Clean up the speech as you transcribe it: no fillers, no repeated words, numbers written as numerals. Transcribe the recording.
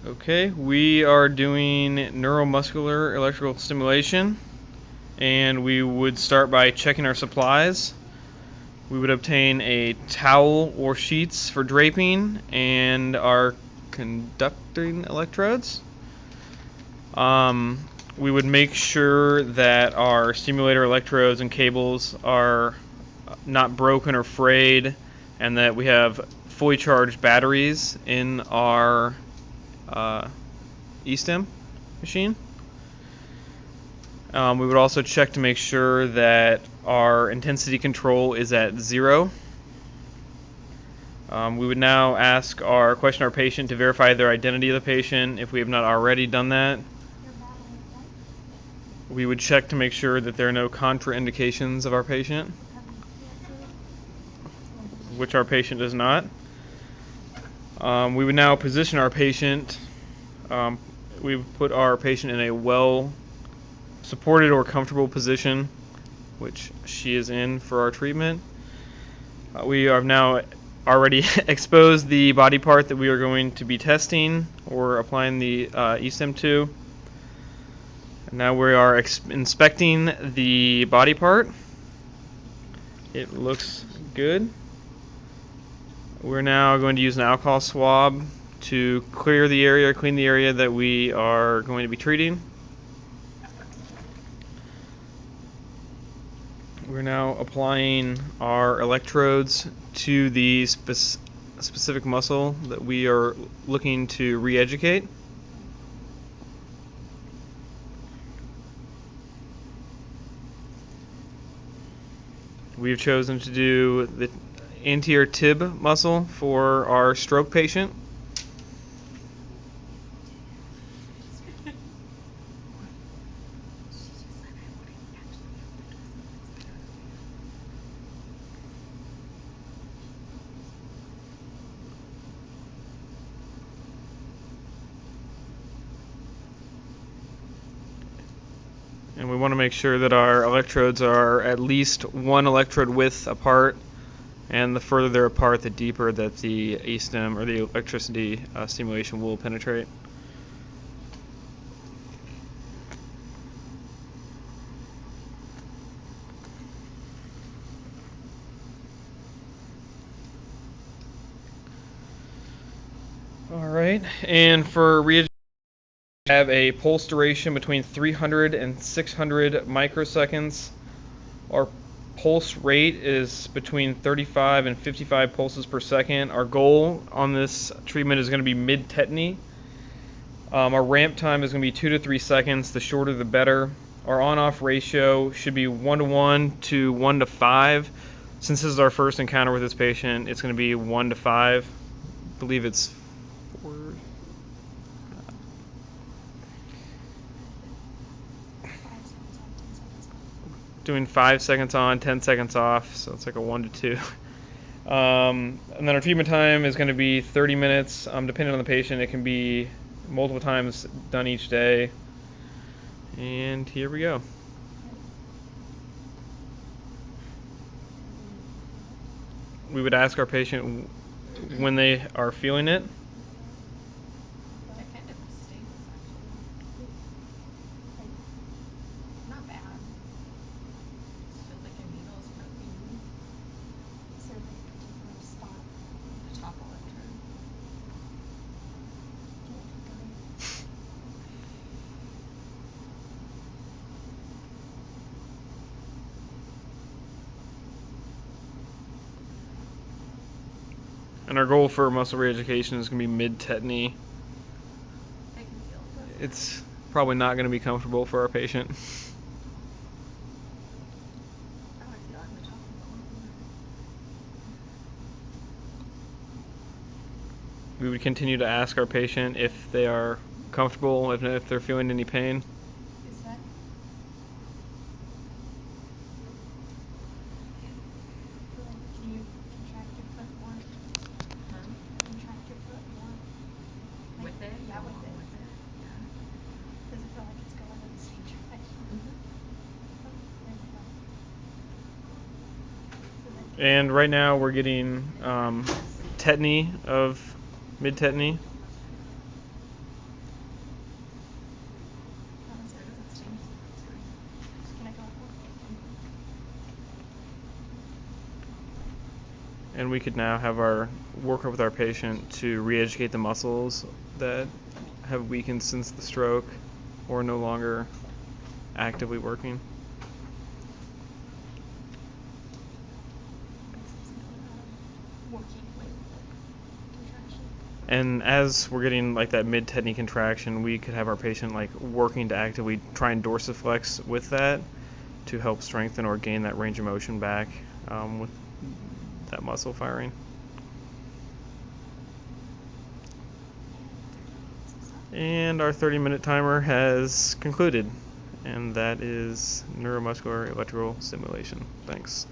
Okay, we are doing neuromuscular electrical stimulation, and we would start by checking our supplies. We would obtain a towel or sheets for draping and our conducting electrodes. We would make sure that our stimulator electrodes and cables are not broken or frayed, and that we have fully charged batteries in our eStim machine. We would also check to make sure that our intensity control is at 0. We would now question our patient to verify their identity of the patient if we have not already done that. We would check to make sure that there are no contraindications of our patient, which our patient does not. We would now position our patient. We would put our patient in a well-supported or comfortable position, which she is in for our treatment. We have now already exposed the body part that we are going to be testing or applying the eStim to. And now we are inspecting the body part. It looks good. We're now going to use an alcohol swab to clean the area that we are going to be treating. We're now applying our electrodes to the specific muscle that we are looking to re-educate. We've chosen to do the anterior tib muscle for our stroke patient. And we want to make sure that our electrodes are at least 1 electrode width apart, and the further they're apart, the deeper that the eStim or the electricity stimulation will penetrate. Alright, and for re-education, we have a pulse duration between 300 and 600 microseconds. Our pulse rate is between 35 and 55 pulses per second. Our goal on this treatment is going to be mid-tetany. Our ramp time is going to be 2 to 3 seconds. The shorter the better. Our on-off ratio should be 1:1 to 1:5. Since this is our first encounter with this patient, it's going to be 1:5. I believe it's 4. Doing 5 seconds on, 10 seconds off, so it's like a 1 to 2. And then our treatment time is going to be 30 minutes. Depending on the patient, it can be multiple times done each day. And here we go. We would ask our patient when they are feeling it. And our goal for muscle re-education is going to be mid-tetany. It's probably not going to be comfortable for our patient. We would continue to ask our patient if they are comfortable, if they're feeling any pain. Can you contract your foot more? Contract your foot more? With it? Yeah, with it. Yeah. Does it feel like it's going in the same direction? And right now we're getting tetany of mid-tetany. And we could now have work with our patient to re-educate the muscles that have weakened since the stroke or no longer actively working. Working with contraction. And as we're getting like that mid-tetany contraction, we could have our patient like working to actively try and dorsiflex with that to help strengthen or gain that range of motion back with that muscle firing. And our 30-minute timer has concluded, and that is neuromuscular electrical stimulation. Thanks.